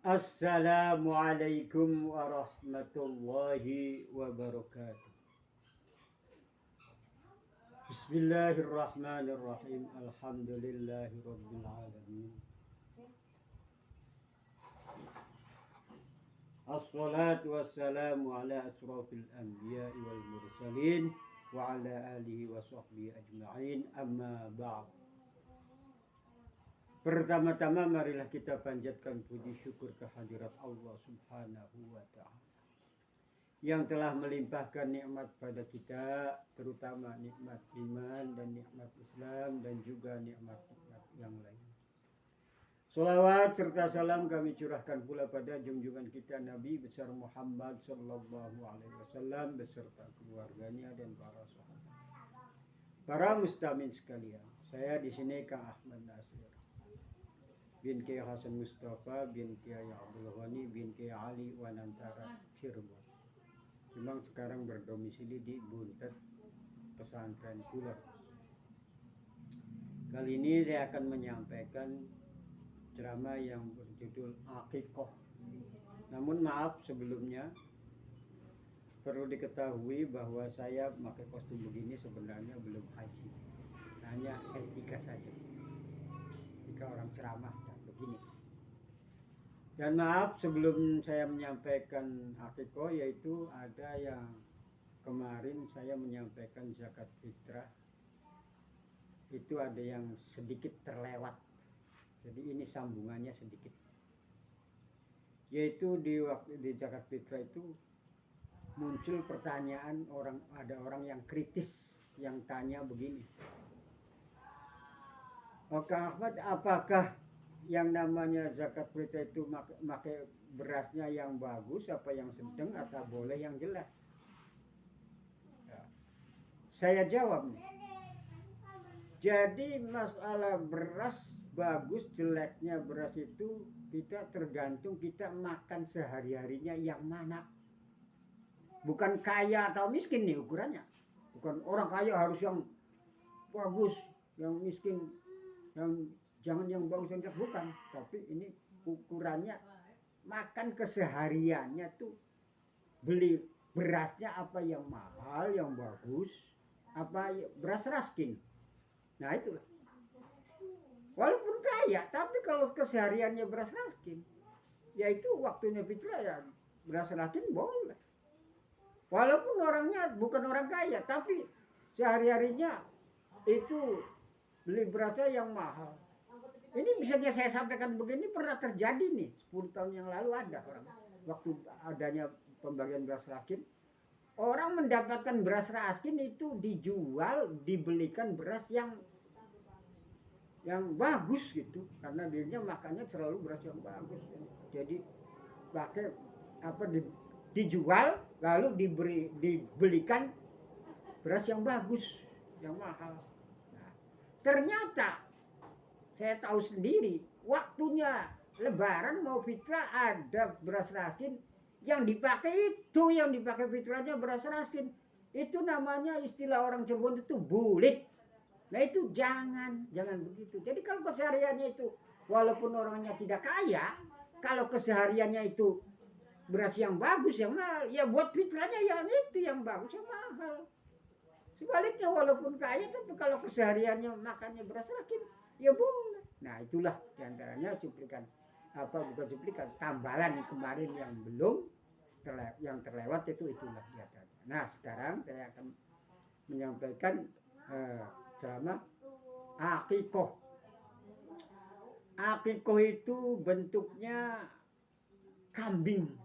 Assalamualaikum warahmatullahi wabarakatuh. Bismillahirrahmanirrahim. Alhamdulillahi rabbil alamin. Assalatu wassalamu ala asrafil anbiya'i wal mursalin wa ala alihi wa sahbihi ajma'in, amma ba'd. Pertama-tama marilah kita panjatkan puji syukur kehadirat Allah Subhanahu wa ta'ala yang telah melimpahkan nikmat pada kita, terutama nikmat iman dan nikmat Islam dan juga nikmat-nikmat yang lain. Salawat serta salam kami curahkan pula pada junjungan kita Nabi besar Muhammad sallallahu alaihi wasallam beserta keluarganya dan para sahabat. Para mustamin sekalian, saya di sini Kang Ahmad Nasir bin Kiai Hasan Mustafa bin Kiai Abdul Ghani bin Kiai Ali Wanantara Cirebon. Memang sekarang berdomisili di Buntet Pesantren Kulon. Kali ini saya akan menyampaikan ceramah yang berjudul Akikoh. Namun maaf sebelumnya, perlu diketahui bahwa saya memakai kostum begini sebenarnya belum haji, hanya etika saja. Jika orang ceramah begini. Dan maaf sebelum saya menyampaikan akikoh, yaitu ada yang kemarin saya menyampaikan zakat fitrah, itu ada yang sedikit terlewat. Jadi ini sambungannya sedikit. Yaitu di zakat fitrah itu muncul pertanyaan ada orang yang kritis yang tanya begini. Kang Ahmad, apakah yang namanya zakat fitrah itu pakai berasnya yang bagus apa yang sedang atau boleh yang jelek? Ya. Saya jawab nih. Jadi masalah beras bagus jeleknya beras itu kita tergantung kita makan sehari-harinya yang mana. Bukan kaya atau miskin nih ukurannya. Bukan orang kaya harus yang bagus, yang miskin yang jangan yang bagus yang jelek, bukan. Tapi ini ukurannya makan kesehariannya tuh beli berasnya apa yang mahal, yang bagus, apa beras raskin. Nah itulah. Walaupun kaya, tapi kalau kesehariannya beras raskin, yaitu waktunya fitrah ya beras raskin boleh. Walaupun orangnya bukan orang kaya, tapi sehari-harinya itu beli berasnya yang mahal. Ini bisanya saya sampaikan begini pernah terjadi nih 10 tahun yang lalu ada orang waktu adanya pembagian beras raskin, orang mendapatkan beras raskin itu dijual, dibelikan beras yang bagus gitu karena dirinya makannya selalu beras yang bagus. Jadi pakai dijual lalu dibelikan beras yang bagus, yang mahal. Nah, ternyata saya tahu sendiri, waktunya lebaran mau fitrah ada beras raskin yang dipakai fitrahnya beras raskin. Itu namanya istilah orang Cirebon itu bulik. Nah itu jangan begitu. Jadi kalau kesehariannya itu walaupun orangnya tidak kaya, kalau kesehariannya itu beras yang bagus yang mahal, ya buat fitrahnya yang itu yang bagus yang mahal. Sebaliknya walaupun kaya tapi kalau kesehariannya makannya beras raskin, ya boleh. Nah itulah diantaranya tambalan kemarin yang belum yang terlewat itulah diantaranya. Nah sekarang saya akan menyampaikan ceramah akikoh. Akikoh itu bentuknya kambing.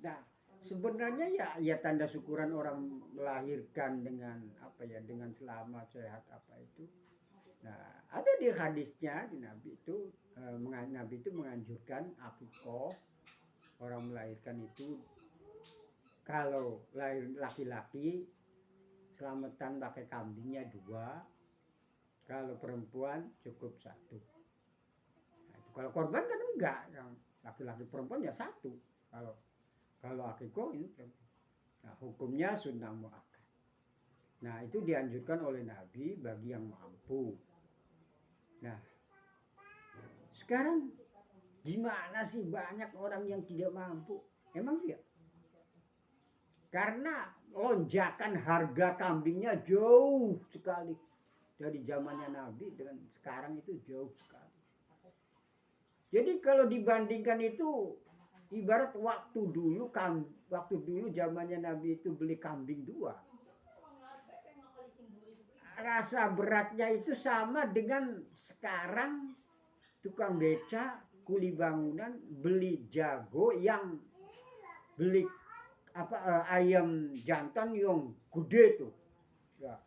Nah sebenarnya ya tanda syukuran orang melahirkan dengan dengan selamat sehat itu. Nah, ada di hadisnya di Nabi itu menganjurkan akikoh, orang melahirkan itu kalau lahir laki-laki selamatan pakai kambingnya 2, kalau perempuan cukup 1. Nah, kalau korban kan enggak, yang laki-laki perempuan ya 1. Kalau akikoh ini, nah hukumnya sunnah muakkad. Nah itu dianjurkan oleh Nabi bagi yang mampu. Nah, sekarang Gimana sih banyak orang yang tidak mampu? Emang iya? Karena lonjakan harga kambingnya jauh sekali dari zamannya Nabi dengan sekarang itu jauh sekali. Jadi kalau dibandingkan itu ibarat waktu dulu zamannya Nabi itu beli kambing 2. Rasa beratnya itu sama dengan sekarang tukang beca, kuli bangunan beli jago yang beli ayam jantan yang gede tuh. Ya.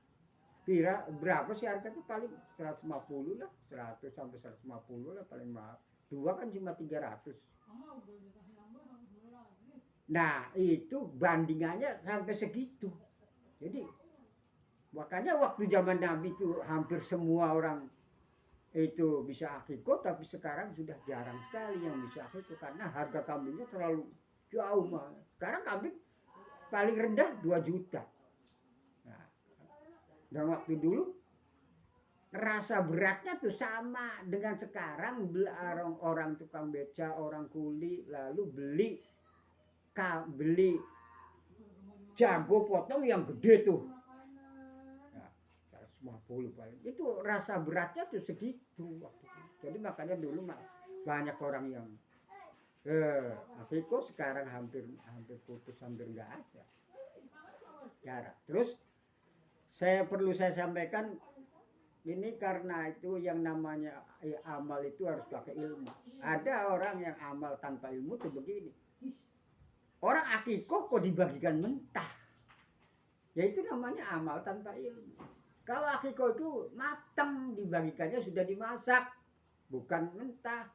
Kira berapa sih harganya? Paling 150 lah, 100 sampai 150 lah paling mahal. 2 kan cuma 300. Nah, itu bandingannya sampai segitu. Jadi makanya waktu zaman Nabi itu hampir semua orang itu bisa akikah, tapi sekarang sudah jarang sekali yang bisa akikah karena harga kambingnya terlalu jauh mahal. Sekarang kambing paling rendah 2 juta. Nah, dan waktu dulu rasa beratnya tuh sama dengan sekarang orang tukang beca, orang kuli lalu beli jago potong yang gede tuh. Nah, 150 paling. Itu rasa beratnya tuh segitu waktu itu. Jadi makanya dulu banyak orang yang akikah sekarang hampir putus, hampir nggak ada. Jarang. Terus perlu saya sampaikan ini karena itu yang namanya amal itu harus pakai ilmu. Ada orang yang amal tanpa ilmu tuh begini. Orang akikah kok dibagikan mentah. Ya itu namanya amal tanpa ilmu. Kalau akikah itu matang, dibagikannya sudah dimasak, bukan mentah.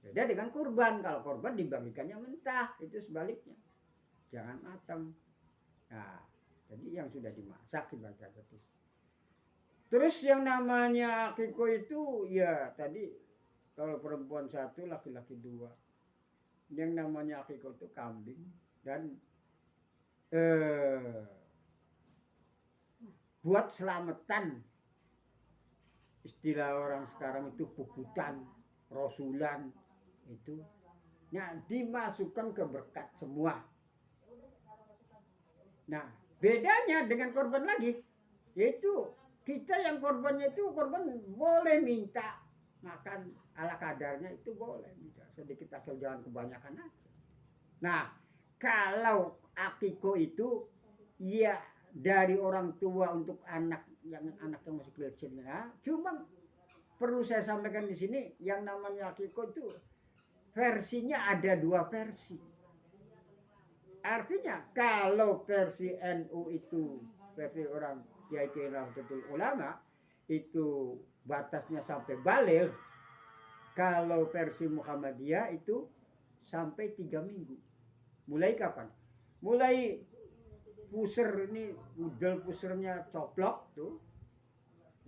Beda dengan kurban. Kalau kurban dibagikannya mentah, itu sebaliknya. Jangan matang. Nah, jadi yang sudah dimasak dibagikan itu. Terus yang namanya akikah itu ya tadi kalau perempuan 1, laki-laki 2. Yang namanya akikah itu kambing dan buat selamatan, istilah orang sekarang itu puputan, rosulan itu, nah dimasukkan ke berkat semua. Nah bedanya dengan korban lagi, yaitu kita yang korbannya itu korban boleh minta makan ala kadarnya, itu boleh minta sedikit asal jangan kebanyakan aja. Nah kalau akikah itu ya dari orang tua untuk anak yang masih kecil ya. Cuma perlu saya sampaikan di sini yang namanya akikah itu versinya ada 2 versi. Artinya kalau versi NU itu versi orang yaitu Nahdlatul Ulama itu batasnya sampai baligh. Kalau versi Muhammadiyah itu sampai 3 minggu. Mulai kapan? Mulai puser ini, udel pusernya coplok tuh.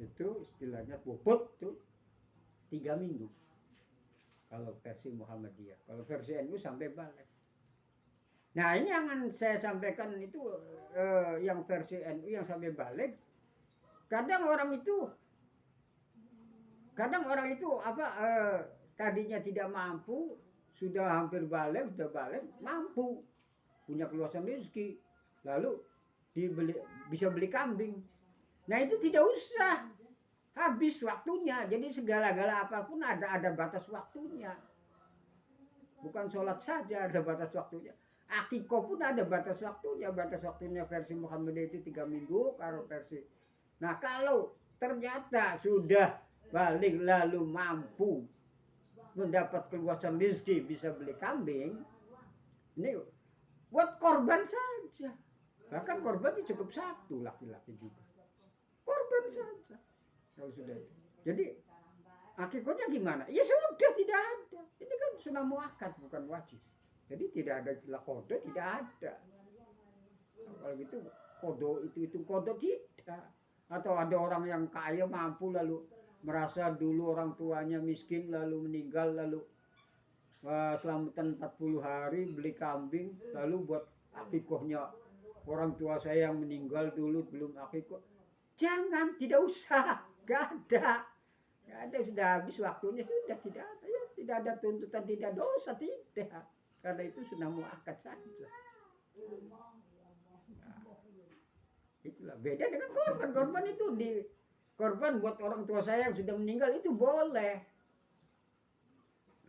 Itu istilahnya bobot tuh 3 minggu. Kalau versi Muhammadiyah. Kalau versi NU sampai baligh. Nah ini yang saya sampaikan itu yang versi NU yang sampai baligh. Kadang orang itu tadinya tidak mampu, sudah hampir baligh, mampu punya keluasan rezeki, lalu bisa beli kambing. Nah itu tidak usah habis waktunya. Jadi segala-gala apapun ada batas waktunya. Bukan sholat saja ada batas waktunya. Akikah pun ada batas waktunya. Batas waktunya versi Muhammadiyah itu 3 minggu. Kalau ternyata sudah balik lalu mampu mendapat keluasan rezeki bisa beli kambing, ini buat korban saja. Bahkan korban itu cukup 1 laki-laki juga. Korban saja. Kalau sudah itu. Jadi akikahnya gimana? Ya sudah tidak ada. Ini kan sunnah muakkad bukan wajib. Jadi tidak ada istilah kodo, tidak ada. Kalau gitu kodo itu kodo tidak. Atau ada orang yang kaya mampu lalu merasa dulu orang tuanya miskin lalu meninggal lalu selamatan 40 hari beli kambing lalu buat akikahnya orang tua saya yang meninggal dulu belum akikah. Jangan, tidak usah, gak ada. Nggak ada, sudah habis waktunya, sudah tidak ada, ya tidak ada tuntutan, tidak dosa, tidak. Karena itu sudah muakkad saja. Nah, itulah beda dengan korban. Korban itu korban buat orang tua saya yang sudah meninggal itu boleh.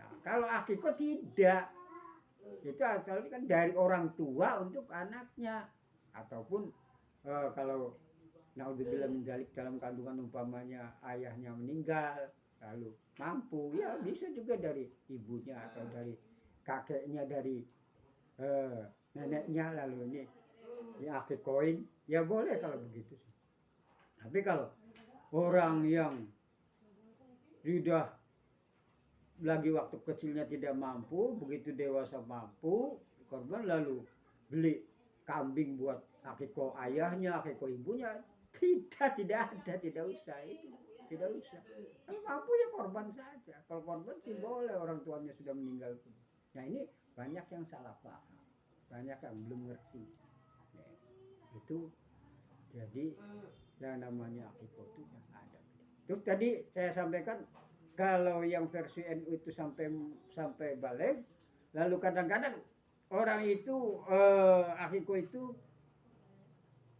Nah, kalau akikah tidak. Itu asalnya kan dari orang tua untuk anaknya, ataupun kalau naudzubillah min dzalik dalam kandungan umpamanya ayahnya meninggal lalu mampu, ya bisa juga dari ibunya atau dari kakeknya, dari neneknya, lalu ini diakikoin, ya boleh kalau begitu. Tapi kalau orang yang sudah lagi waktu kecilnya tidak mampu, begitu dewasa mampu korban, lalu beli kambing buat akikoh ayahnya, akikoh ibunya, tidak ada, tidak usah itu, tidak usah. Kalau mampu ya korban saja. Kalau korban sih boleh, orang tuanya sudah meninggal pun. Nah ini banyak yang salah paham, banyak yang belum ngerti. Nah, itu jadi yang namanya akikoh itu yang ada. Terus tadi saya sampaikan kalau yang versi NU itu sampai balik, lalu kadang-kadang orang itu akikoh itu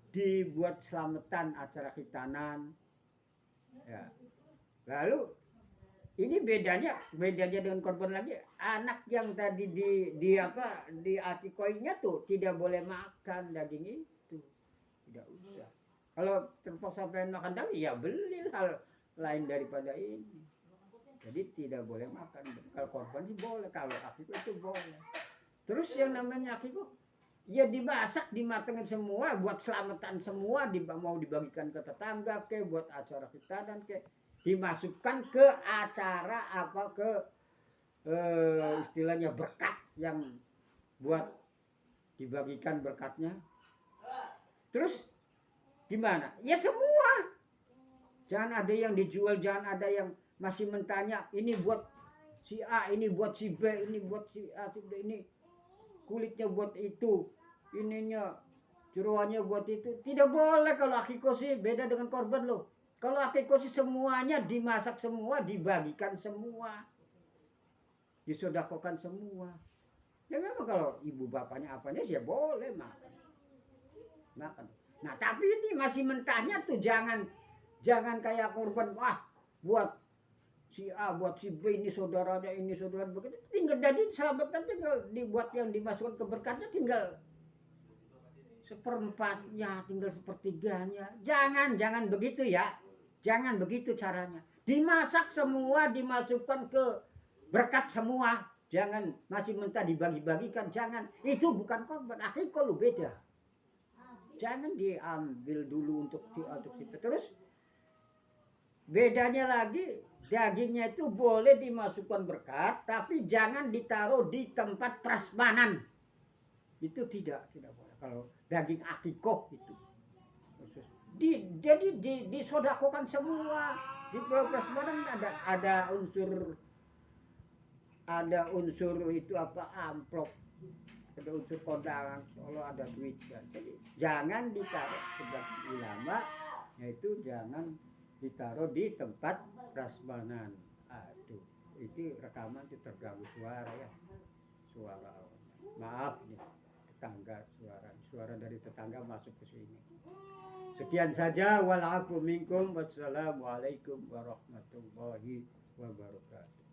dibuat selamatan acara khitanan, ya. Lalu ini bedanya dengan korban lagi, anak yang tadi di akikohnya tuh tidak boleh makan daging itu, tidak usah. Kalau terpaksa pengen makan daging, ya beli hal lain daripada ini. Jadi tidak boleh makan. Kalau korban sih boleh, kalau akikoh itu boleh. Terus yang namanya akikoh, ya dimasak, dimatengin semua, buat selamatan semua, mau dibagikan ke tetangga ke, buat acara khitanan ke, dimasukkan ke acara apa, ke istilahnya berkat yang buat dibagikan berkatnya. Terus gimana? Ya semua. Jangan ada yang dijual, jangan ada yang masih mentanya ini buat si A, ini buat si B, ini buat si A, si B, ini kulitnya buat itu, ininya jeroannya buat itu. Tidak boleh. Kalau akikoh sih beda dengan korban loh. Kalau akikoh sih semuanya dimasak semua, dibagikan semua, disodakokan semua. Ya memang kalau ibu bapaknya apanya sih ya boleh makan. Nah tapi ini masih mentahnya tuh jangan kayak korban, wah buat si A, buat si B, ini saudaranya, ini saudara begitu. Tinggal jadi selamatan, tinggal dibuat yang dimasukkan ke berkatnya tinggal seperempatnya, tinggal sepertiganya. Jangan begitu ya. Jangan begitu caranya. Dimasak semua, dimasukkan ke berkat semua. Jangan masih mentah dibagi-bagikan, jangan. Itu bukan korban. Akikoh lu beda. Jangan diambil dulu untuk itu. Terus bedanya lagi, dagingnya itu boleh dimasukkan berkat, tapi jangan ditaruh di tempat prasmanan. Itu tidak boleh. Kalau daging akikoh itu, jadi disodakokan semua. Di prasmanan ada unsur itu apa, amplop, ada unsur kondangan, kalau ada duit. Jadi jangan ditaruh, sebagai ulama yaitu jangan ditaruh di tempat prasmanan. Aduh, itu rekaman itu terganggu suara ya, suara maaf nih tetangga, suara dari tetangga masuk ke sini. Sekian saja, walafu minkum, wassalamualaikum warahmatullahi wabarakatuh.